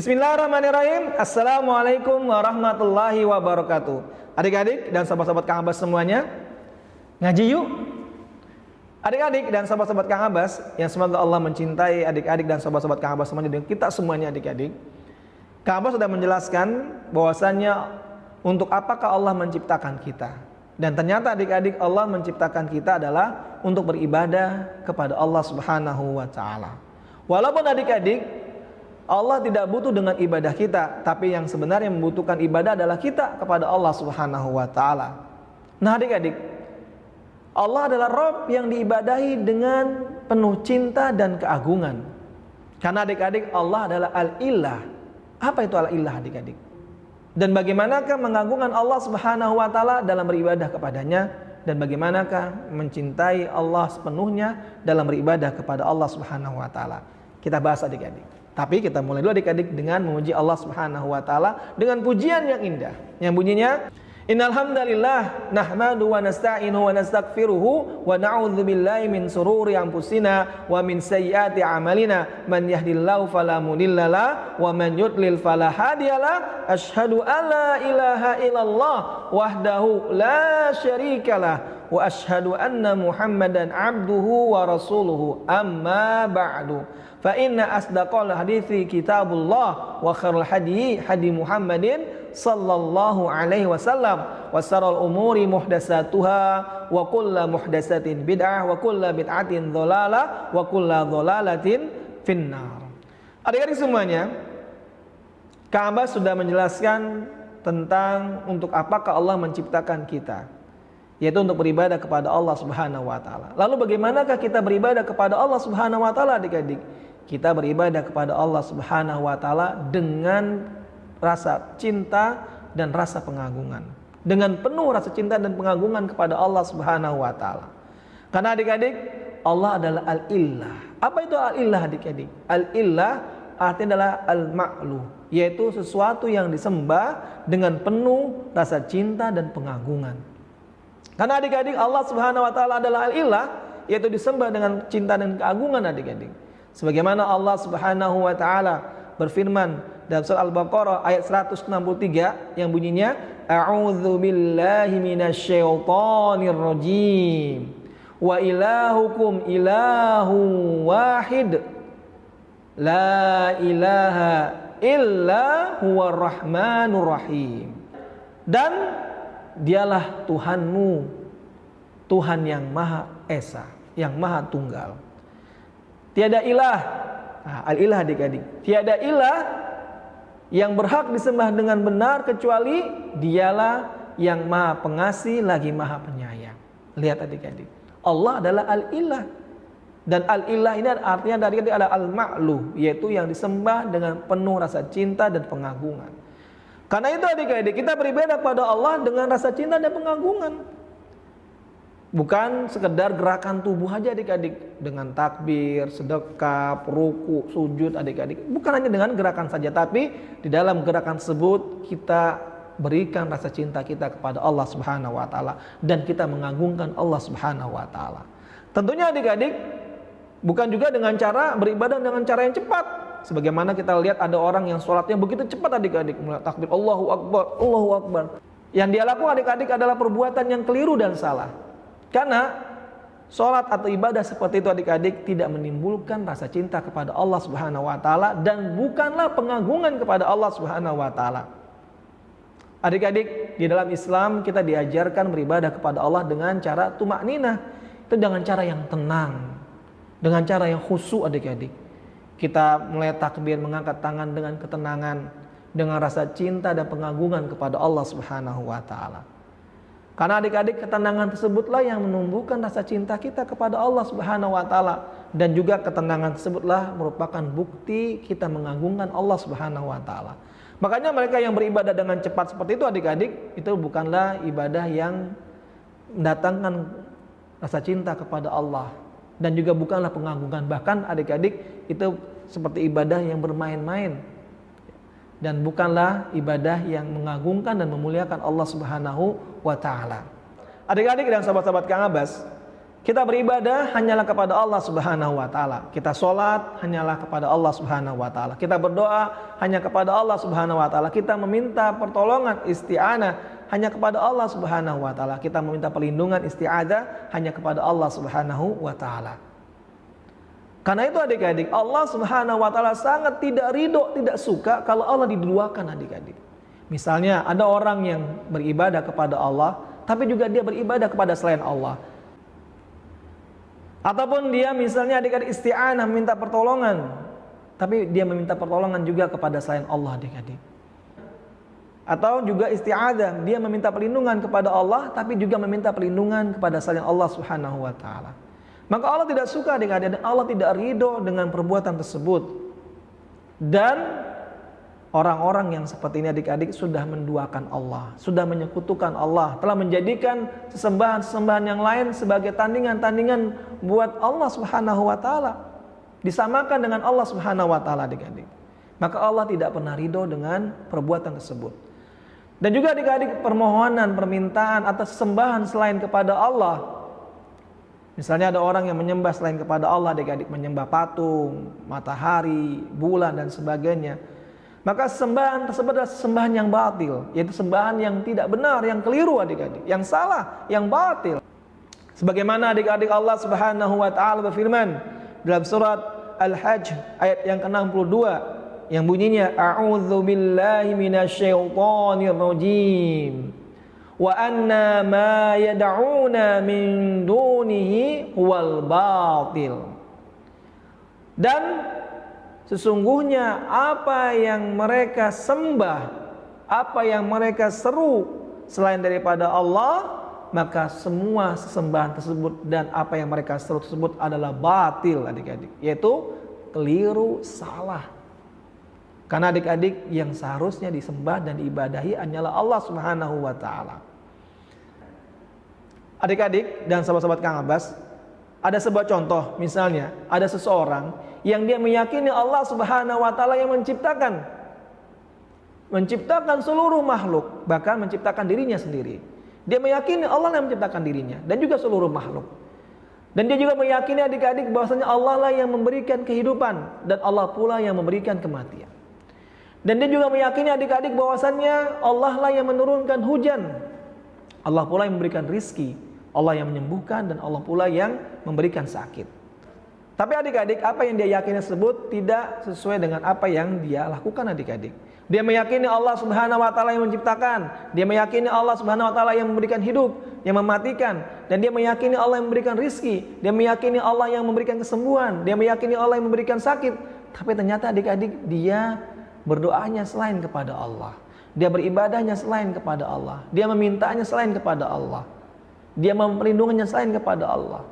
Bismillahirrahmanirrahim. Assalamualaikum warahmatullahi wabarakatuh. Adik-adik dan sahabat-sahabat Kang Abbas semuanya, ngaji yuk. Adik-adik dan sahabat-sahabat Kang Abbas yang semoga Allah mencintai adik-adik dan sahabat-sahabat Kang Abbas semuanya dan kita semuanya adik-adik. Kang Abbas sudah menjelaskan bahwasannya untuk apakah Allah menciptakan kita. Dan ternyata adik-adik Allah menciptakan kita adalah untuk beribadah kepada Allah Subhanahu wa taala. Walaupun adik-adik Allah tidak butuh dengan ibadah kita, tapi yang sebenarnya membutuhkan ibadah adalah kita kepada Allah Subhanahu wa taala. Nah, adik-adik, Allah adalah Rabb yang diibadahi dengan penuh cinta dan keagungan. Karena adik-adik Allah adalah Al-Ilah. Apa itu Al-Ilah adik-adik? Dan bagaimanakah mengagungkan Allah Subhanahu wa taala dalam beribadah kepadanya, dan bagaimanakah mencintai Allah sepenuhnya dalam beribadah kepada Allah Subhanahu wa taala. Kita bahas adik-adik. Tapi kita mulai dulu adik-adik dengan memuji Allah Subhanahu wa taala dengan pujian yang indah yang bunyinya Innal hamdalillah nahmadu wa nasta'inu wa nastaghfiruhu wa na'udzu billahi min sururi anfusina wa min sayyiati a'malina man yahdihillahu fala mudhillalah wa man yudlil fala hadiyalah asyhadu an la ilaha illallah wahdahu la syarikalah wa asyhadu anna Muhammadan abduhu wa rasuluhu amma ba'du fa inna asdaqal hadithi kitabullah wa khairul hadi Muhammadin sallallahu alaihi wasallam wa syarrul umuri muhdatsatuha wa kullu muhdatsatin bid'ah wa kullu bid'atin dhalalah wa kullu dhalalatin finnar. Adik-adik semuanya, Kang Abbas sudah menjelaskan tentang untuk apakah Allah menciptakan kita, yaitu untuk beribadah kepada Allah Subhanahu wa taala. Lalu bagaimanakah kita beribadah kepada Allah Subhanahu wa taala adik-adik? Kita beribadah kepada Allah Subhanahu wa taala dengan rasa cinta dan rasa pengagungan. Dengan penuh rasa cinta dan pengagungan kepada Allah Subhanahu wa taala. Karena adik-adik, Allah adalah Al-Ilah. Apa itu Al-Ilah adik-adik? Al-Ilah artinya adalah Al-Ma'lu, yaitu sesuatu yang disembah dengan penuh rasa cinta dan pengagungan. Karena adik-adik Allah Subhanahu wa taala adalah Al-Ilah, yaitu disembah dengan cinta dan keagungan adik-adik. Sebagaimana Allah Subhanahu wa taala berfirman dalam surah Al-Baqarah ayat 163 yang bunyinya A'udzu billahi minasyaitonir rajim wa ilahukum ilahu wahid la ilaha illa huwar rahmanur rahim. Dan dialah Tuhanmu, Tuhan yang Maha Esa, yang Maha Tunggal. Tiada ilah, nah, al-ilah adik-adik, tiada ilah yang berhak disembah dengan benar kecuali dialah yang Maha Pengasih lagi Maha Penyayang. Lihat adik-adik, Allah adalah al-ilah. Dan al-ilah ini artinya dari ada al-ma'lu, yaitu yang disembah dengan penuh rasa cinta dan pengagungan. Karena itu adik-adik, kita beribadah kepada Allah dengan rasa cinta dan pengagungan. Bukan sekedar gerakan tubuh aja adik-adik, dengan takbir, sedekah, ruku, sujud adik-adik. Bukan hanya dengan gerakan saja, tapi di dalam gerakan tersebut kita berikan rasa cinta kita kepada Allah Subhanahu wa taala dan kita mengagungkan Allah Subhanahu wa taala. Tentunya adik-adik bukan juga dengan cara beribadah dengan cara yang cepat. Sebagaimana kita lihat ada orang yang sholatnya begitu cepat adik-adik, mulai takbir Allahu Akbar, Allahu Akbar. Yang dia lakukan adik-adik adalah perbuatan yang keliru dan salah. Karena sholat atau ibadah seperti itu adik-adik tidak menimbulkan rasa cinta kepada Allah Subhanahu wa taala dan bukanlah pengagungan kepada Allah Subhanahu wa taala. Adik-adik, di dalam Islam kita diajarkan beribadah kepada Allah dengan cara tumakninah. Itu dengan cara yang tenang, dengan cara yang khusyuk adik-adik. Kita mulai takbir mengangkat tangan dengan ketenangan, dengan rasa cinta dan pengagungan kepada Allah Subhanahu wa taala. Karena adik-adik ketenangan tersebutlah yang menumbuhkan rasa cinta kita kepada Allah Subhanahu wa taala dan juga ketenangan tersebutlah merupakan bukti kita mengagungkan Allah Subhanahu wa taala. Makanya mereka yang beribadah dengan cepat seperti itu adik-adik, itu bukanlah ibadah yang mendatangkan rasa cinta kepada Allah dan juga bukanlah pengagungan. Bahkan adik-adik itu seperti ibadah yang bermain-main dan bukanlah ibadah yang mengagungkan dan memuliakan Allah Subhanahu wa taala. Adik-adik dan sahabat-sahabat Kang Abbas, Kita beribadah hanyalah kepada Allah Subhanahu wa taala. Kita sholat hanyalah kepada Allah Subhanahu wa taala. Kita berdoa hanya kepada Allah Subhanahu wa taala. Kita meminta pertolongan isti'anah hanya kepada Allah Subhanahu wa taala. Kita meminta perlindungan isti'adzah hanya kepada Allah Subhanahu wa taala. Karena itu adik-adik, Allah Subhanahu wa taala sangat tidak ridho, tidak suka kalau Allah diduakan adik-adik. Misalnya ada orang yang beribadah kepada Allah, tapi juga dia beribadah kepada selain Allah. Ataupun dia misalnya adik-adik isti'anah meminta pertolongan, tapi dia meminta pertolongan juga kepada selain Allah adik-adik. Atau juga isti'adzah, dia meminta perlindungan kepada Allah, tapi juga meminta perlindungan kepada selain Allah Subhanahu wa taala. Maka Allah tidak suka adik-adik, dan Allah tidak ridho dengan perbuatan tersebut. Dan orang-orang yang seperti ini adik-adik sudah menduakan Allah, sudah menyekutukan Allah, telah menjadikan sesembahan-sesembahan yang lain sebagai tandingan-tandingan buat Allah Subhanahu wa taala. Disamakan dengan Allah Subhanahu wa taala adik-adik. Maka Allah tidak pernah ridho dengan perbuatan tersebut. Dan juga adik-adik permohonan, permintaan atas sembahan selain kepada Allah. Misalnya ada orang yang menyembah selain kepada Allah adik-adik, menyembah patung, matahari, bulan dan sebagainya. Maka sembahan tersebut adalah sembahan yang batil, yaitu sembahan yang tidak benar, yang keliru adik-adik, yang salah, yang batil. Sebagaimana adik-adik Allah Subhanahu wa taala berfirman dalam surat Al-Hajj ayat yang ke-62 yang bunyinya a'udzu billahi minasyaitonir rajim wa anna ma yad'una min dunihi huwal batil. Dan sesungguhnya apa yang mereka sembah, apa yang mereka seru selain daripada Allah, maka semua sesembahan tersebut dan apa yang mereka seru tersebut adalah batil adik-adik, yaitu keliru, salah. Karena adik-adik yang seharusnya disembah dan diibadahi hanyalah Allah Subhanahu wa taala. Adik-adik dan sahabat-sahabat Kang Abbas, ada sebuah contoh, misalnya ada seseorang yang dia meyakini Allah Subhanahu wa taala yang menciptakan seluruh makhluk, bahkan menciptakan dirinya sendiri. Dia meyakini Allah yang menciptakan dirinya dan juga seluruh makhluk. Dan dia juga meyakini adik-adik bahwasanya Allah lah yang memberikan kehidupan dan Allah pula yang memberikan kematian. Dan dia juga meyakini adik-adik bahwasanya Allah lah yang menurunkan hujan. Allah pula yang memberikan rizki, Allah yang menyembuhkan, dan Allah pula yang memberikan sakit. Tapi adik-adik, apa yang dia yakini tersebut tidak sesuai dengan apa yang dia lakukan adik-adik. Dia meyakini Allah Subhanahu wa taala yang menciptakan, dia meyakini Allah Subhanahu wa taala yang memberikan hidup, yang mematikan, dan dia meyakini Allah yang memberikan rizki, dia meyakini Allah yang memberikan kesembuhan, dia meyakini Allah yang memberikan sakit. Tapi ternyata adik-adik, dia berdoanya selain kepada Allah, dia beribadahnya selain kepada Allah, dia memintanya selain kepada Allah, dia memperlindungannya selain kepada Allah.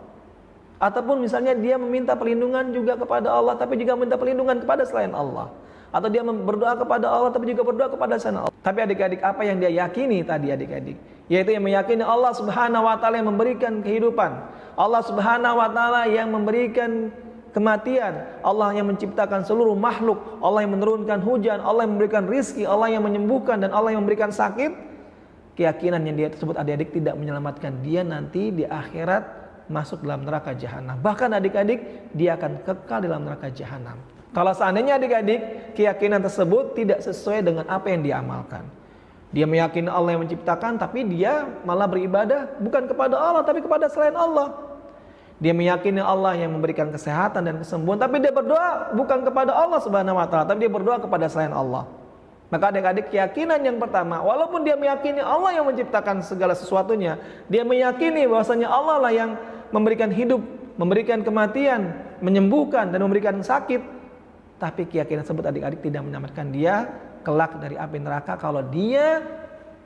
Ataupun misalnya dia meminta perlindungan juga kepada Allah, tapi juga meminta perlindungan kepada selain Allah. Atau dia berdoa kepada Allah, tapi juga berdoa kepada selain Allah. Tapi adik-adik, apa yang dia yakini tadi adik-adik? Yaitu yang meyakini Allah Subhanahu wa taala yang memberikan kehidupan, Allah Subhanahu wa taala yang memberikan kematian, Allah yang menciptakan seluruh makhluk, Allah yang menurunkan hujan, Allah yang memberikan rizki, Allah yang menyembuhkan, dan Allah yang memberikan sakit. Keyakinan yang dia tersebut adik-adik tidak menyelamatkan dia nanti di akhirat masuk dalam neraka jahanam. Bahkan adik-adik, dia akan kekal dalam neraka jahanam. Kalau seandainya adik-adik keyakinan tersebut tidak sesuai dengan apa yang dia amalkan. Dia meyakini Allah yang menciptakan, tapi dia malah beribadah bukan kepada Allah tapi kepada selain Allah. Dia meyakini Allah yang memberikan kesehatan dan kesembuhan, tapi dia berdoa bukan kepada Allah Subhanahu wa taala, tapi dia berdoa kepada selain Allah. Maka adik-adik, keyakinan yang pertama, walaupun dia meyakini Allah yang menciptakan segala sesuatunya, dia meyakini bahwasanya Allah lah yang memberikan hidup, memberikan kematian, menyembuhkan dan memberikan sakit, tapi keyakinan tersebut adik-adik tidak menyelamatkan dia kelak dari api neraka kalau dia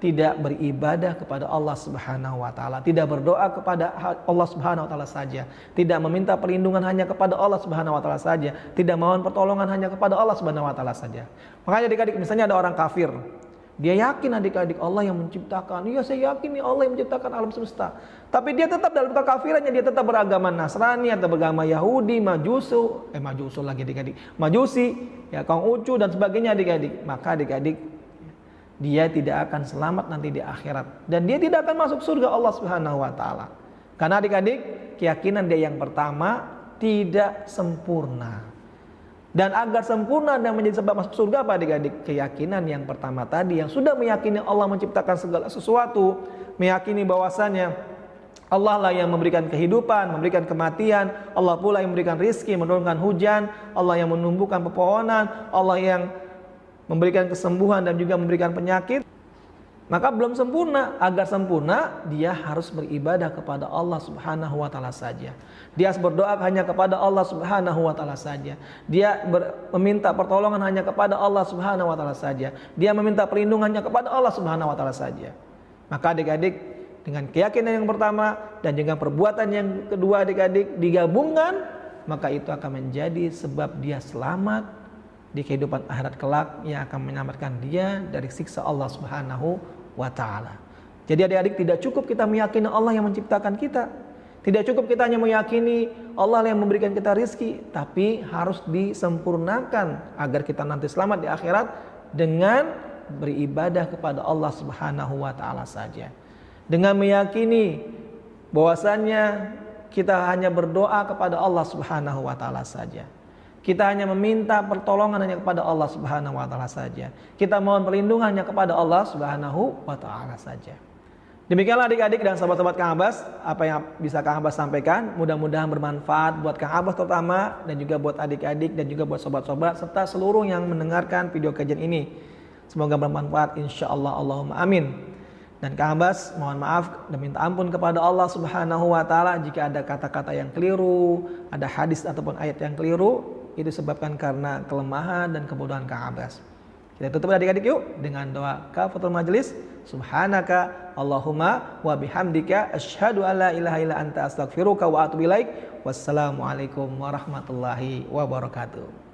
tidak beribadah kepada Allah Subhanahu wa taala, tidak berdoa kepada Allah Subhanahu wa taala saja, tidak meminta perlindungan hanya kepada Allah Subhanahu wa taala saja, tidak mohon pertolongan hanya kepada Allah Subhanahu wa taala saja. Makanya adik-adik, misalnya ada orang kafir, dia yakin adik-adik Allah yang menciptakan. Iya, saya yakin nih Allah yang menciptakan alam semesta. Tapi dia tetap dalam kekafirannya, dia tetap beragama Nasrani atau beragama Yahudi, Majusi, ya Konghucu dan sebagainya adik-adik. Maka adik-adik, dia tidak akan selamat nanti di akhirat, dan dia tidak akan masuk surga Allah Subhanahu wa taala. Karena adik-adik, keyakinan dia yang pertama tidak sempurna. Dan agar sempurna dan menjadi sebab masuk surga apa adik-adik? Keyakinan yang pertama tadi, yang sudah meyakini Allah menciptakan segala sesuatu, meyakini bahwasanya Allah lah yang memberikan kehidupan, memberikan kematian, Allah pula yang memberikan rizki, menurunkan hujan, Allah yang menumbuhkan pepohonan, Allah yang memberikan kesembuhan dan juga memberikan penyakit. Maka belum sempurna. Agar sempurna, dia harus beribadah kepada Allah Subhanahu wa taala saja. Dia harus berdoa hanya kepada Allah Subhanahu wa taala saja. Dia meminta pertolongan hanya kepada Allah Subhanahu wa taala saja. Dia meminta perlindungannya kepada Allah Subhanahu wa taala saja. Maka adik-adik, dengan keyakinan yang pertama dan juga perbuatan yang kedua adik-adik digabungkan, maka itu akan menjadi sebab dia selamat di kehidupan akhirat kelak, yang akan menyelamatkan dia dari siksa Allah Subhanahu wa ta'ala. Jadi adik-adik, tidak cukup kita meyakini Allah yang menciptakan kita, tidak cukup kita hanya meyakini Allah yang memberikan kita rizki, tapi harus disempurnakan agar kita nanti selamat di akhirat dengan beribadah kepada Allah Subhanahu wa ta'ala saja, dengan meyakini bahwasannya kita hanya berdoa kepada Allah Subhanahu wa ta'ala saja. Kita hanya meminta pertolongan hanya kepada Allah Subhanahu wa taala saja. Kita mohon perlindungan hanya kepada Allah Subhanahu wa taala saja. Demikianlah adik-adik dan sahabat-sahabat Kang Abbas, apa yang bisa Kang Abbas sampaikan, mudah-mudahan bermanfaat buat Kang Abbas terutama, dan juga buat adik-adik dan juga buat sobat-sobat serta seluruh yang mendengarkan video kajian ini. Semoga bermanfaat insyaallah, Allahumma amin. Dan Kang Abbas mohon maaf dan minta ampun kepada Allah Subhanahu wa taala jika ada kata-kata yang keliru, ada hadis ataupun ayat yang keliru. Itu disebabkan karena kelemahan dan kebodohan Kang Abbas. Kita tutup adik-adik yuk dengan doa kafatul majelis. Subhanaka Allahumma wa bihamdika asyhadu alla ilaha illa anta astaghfiruka wa atubu ilaik. Wassalamualaikum warahmatullahi wabarakatuh.